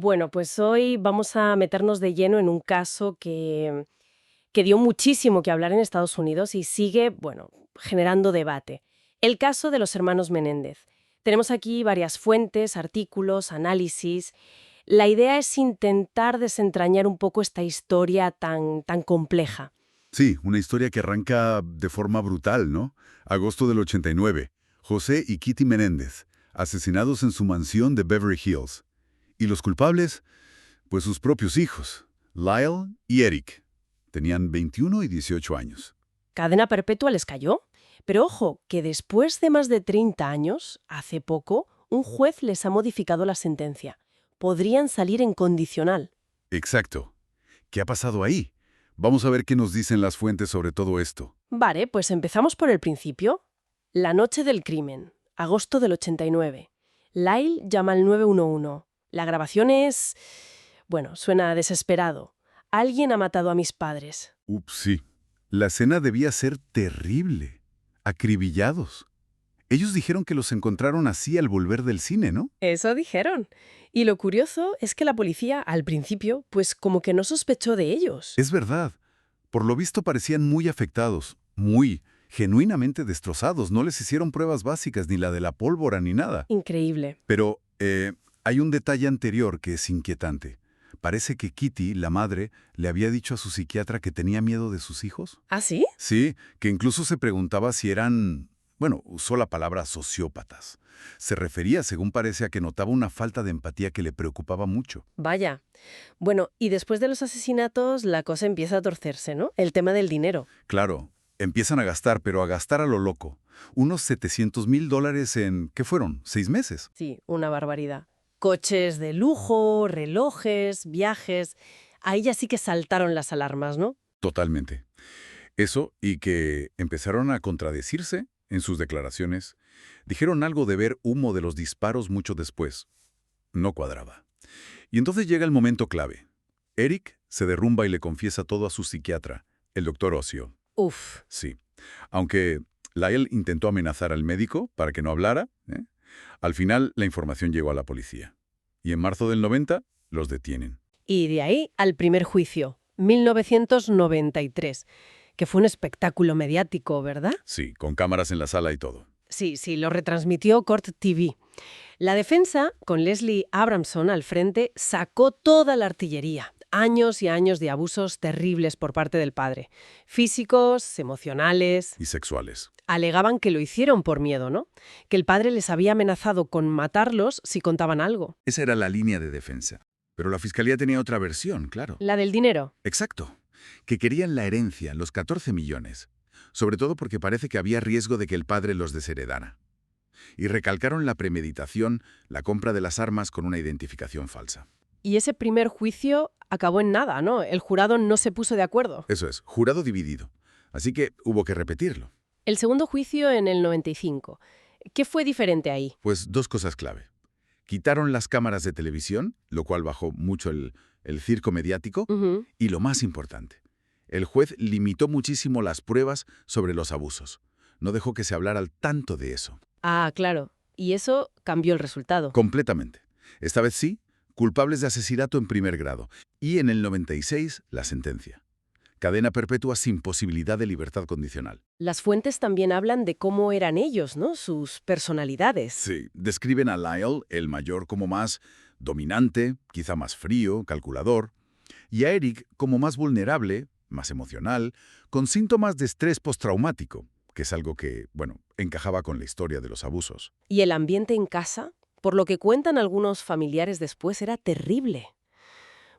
Bueno, pues hoy vamos a meternos de lleno en un caso que dio muchísimo que hablar en Estados Unidos y sigue, bueno, generando debate. El caso de los hermanos Menéndez. Tenemos aquí varias fuentes, artículos, análisis. La idea es intentar desentrañar un poco esta historia tan compleja. Sí, una historia que arranca de forma brutal, ¿no? Agosto del 89. José y Kitty Menéndez, asesinados en su mansión de Beverly Hills. Y los culpables, pues sus propios hijos, Lyle y Eric. Tenían 21 y 18 años. Cadena perpetua les cayó. Pero ojo, que después de más de 30 años, hace poco, un juez les ha modificado la sentencia. Podrían salir en condicional. Exacto. ¿Qué ha pasado ahí? Vamos a ver qué nos dicen las fuentes sobre todo esto. Vale, pues empezamos por el principio. La noche del crimen, agosto del 89. Lyle llama al 911. La grabación es... bueno, suena desesperado. Alguien ha matado a mis padres. Ups, sí. La escena debía ser terrible. Acribillados. Ellos dijeron que los encontraron así al volver del cine, ¿no? Eso dijeron. Y lo curioso es que la policía, al principio, pues como que no sospechó de ellos. Es verdad. Por lo visto parecían muy afectados, muy, genuinamente destrozados. No les hicieron pruebas básicas, ni la de la pólvora, ni nada. Increíble. Pero hay un detalle anterior que es inquietante. Parece que Kitty, la madre, le había dicho a su psiquiatra que tenía miedo de sus hijos. ¿Ah, sí? Sí, que incluso se preguntaba si eran, bueno, usó la palabra sociópatas. Se refería, según parece, a que notaba una falta de empatía que le preocupaba mucho. Vaya. Bueno, y después de los asesinatos, la cosa empieza a torcerse, ¿no? El tema del dinero. Claro, empiezan a gastar, pero a gastar a lo loco. Unos $700,000 en, ¿qué fueron? ¿6 meses? Sí, una barbaridad. Coches de lujo, relojes, viajes. Ahí ya sí que saltaron las alarmas, ¿no? Totalmente. Eso y que empezaron a contradecirse en sus declaraciones. Dijeron algo de ver humo de los disparos mucho después. No cuadraba. Y entonces llega el momento clave. Eric se derrumba y le confiesa todo a su psiquiatra, el doctor Ocio. Uf. Sí. Aunque Lyle intentó amenazar al médico para que no hablara, al final la información llegó a la policía. Y en marzo del 90 los detienen. Y de ahí al primer juicio, 1993, que fue un espectáculo mediático, ¿verdad? Sí, con cámaras en la sala y todo. Sí, sí, lo retransmitió Court TV. La defensa, con Leslie Abramson al frente, sacó toda la artillería. Años y años de abusos terribles por parte del padre. Físicos, emocionales. Y sexuales. Alegaban que lo hicieron por miedo, ¿no? Que el padre les había amenazado con matarlos si contaban algo. Esa era la línea de defensa. Pero la fiscalía tenía otra versión, claro. La del dinero. Exacto. Que querían la herencia, los 14 millones. Sobre todo porque parece que había riesgo de que el padre los desheredara. Y recalcaron la premeditación, la compra de las armas con una identificación falsa. Y ese primer juicio acabó en nada, ¿no? El jurado no se puso de acuerdo. Eso es, jurado dividido. Así que hubo que repetirlo. El segundo juicio en el 95. ¿Qué fue diferente ahí? Pues dos cosas clave. Quitaron las cámaras de televisión, lo cual bajó mucho el circo mediático. Ujú. Y lo más importante, el juez limitó muchísimo las pruebas sobre los abusos. No dejó que se hablara tanto de eso. Ah, claro. Y eso cambió el resultado. Completamente. Esta vez sí, culpables de asesinato en primer grado. Y en el 96, la sentencia. Cadena perpetua sin posibilidad de libertad condicional. Las fuentes también hablan de cómo eran ellos, ¿no? Sus personalidades. Sí, describen a Lyle, el mayor, como más dominante, quizá más frío, calculador, y a Eric como más vulnerable, más emocional, con síntomas de estrés postraumático, que es algo que, bueno, encajaba con la historia de los abusos. Y el ambiente en casa, por lo que cuentan algunos familiares después, era terrible.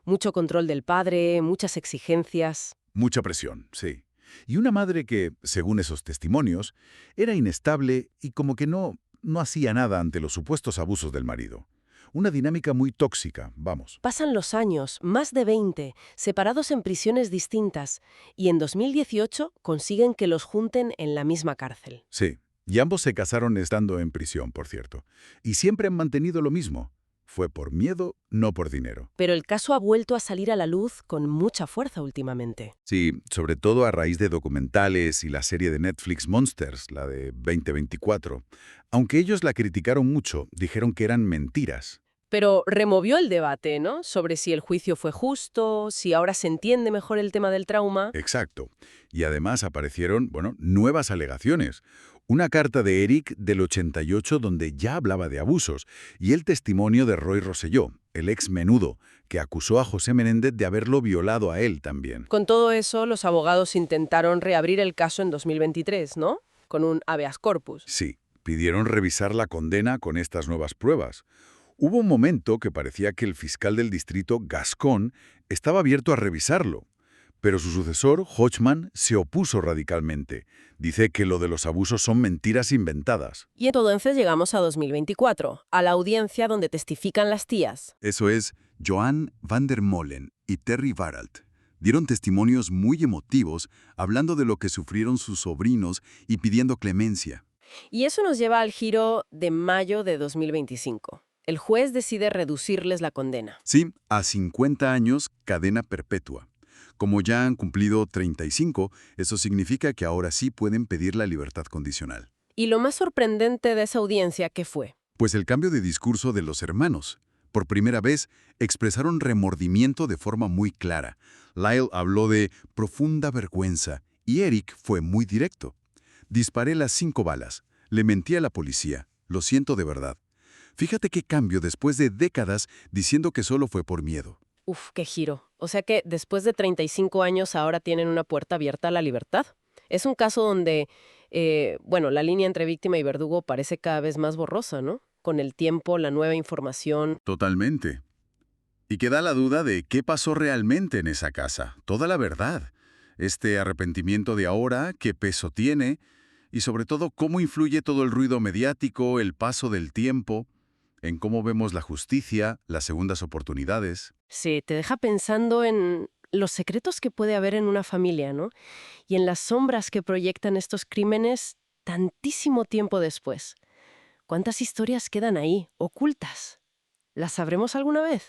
Mucho control del padre, muchas exigencias. Mucha presión, sí. Y una madre que, según esos testimonios, era inestable y como que no hacía nada ante los supuestos abusos del marido. Una dinámica muy tóxica, vamos. Pasan los años, más de 20, separados en prisiones distintas, y en 2018 consiguen que los junten en la misma cárcel. Sí, y ambos se casaron estando en prisión, por cierto. Y siempre han mantenido lo mismo. Fue por miedo, no por dinero. Pero el caso ha vuelto a salir a la luz con mucha fuerza últimamente. Sí, sobre todo a raíz de documentales y la serie de Netflix Monsters, la de 2024. Aunque ellos la criticaron mucho, dijeron que eran mentiras. Pero removió el debate, ¿no? Sobre si el juicio fue justo, si ahora se entiende mejor el tema del trauma. Exacto. Y además aparecieron, bueno, nuevas alegaciones. Una carta de Eric del 88 donde ya hablaba de abusos y el testimonio de Roy Rosselló, el ex menudo, que acusó a José Menéndez de haberlo violado a él también. Con todo eso, los abogados intentaron reabrir el caso en 2023, ¿no? Con un habeas corpus. Sí, pidieron revisar la condena con estas nuevas pruebas. Hubo un momento que parecía que el fiscal del distrito, Gascón, estaba abierto a revisarlo. Pero su sucesor, Hodgman, se opuso radicalmente. Dice que lo de los abusos son mentiras inventadas. Y entonces llegamos a 2024, a la audiencia donde testifican las tías. Eso es, Joan van der Molen y Terry Varalt dieron testimonios muy emotivos hablando de lo que sufrieron sus sobrinos y pidiendo clemencia. Y eso nos lleva al giro de mayo de 2025. El juez decide reducirles la condena. Sí, a 50 años, cadena perpetua. Como ya han cumplido 35, eso significa que ahora sí pueden pedir la libertad condicional. Y lo más sorprendente de esa audiencia, ¿qué fue? Pues el cambio de discurso de los hermanos. Por primera vez, expresaron remordimiento de forma muy clara. Lyle habló de profunda vergüenza y Eric fue muy directo. Disparé las 5 balas. Le mentí a la policía. Lo siento de verdad. Fíjate qué cambio después de décadas diciendo que solo fue por miedo. Uf, qué giro. O sea que después de 35 años ahora tienen una puerta abierta a la libertad. Es un caso donde, bueno, la línea entre víctima y verdugo parece cada vez más borrosa, ¿no? Con el tiempo, la nueva información. Totalmente. Y queda la duda de qué pasó realmente en esa casa, toda la verdad. Este arrepentimiento de ahora, qué peso tiene, y sobre todo cómo influye todo el ruido mediático, el paso del tiempo, en cómo vemos la justicia, las segundas oportunidades. Sí, te deja pensando en los secretos que puede haber en una familia, ¿no? Y en las sombras que proyectan estos crímenes tantísimo tiempo después. ¿Cuántas historias quedan ahí, ocultas? ¿Las sabremos alguna vez?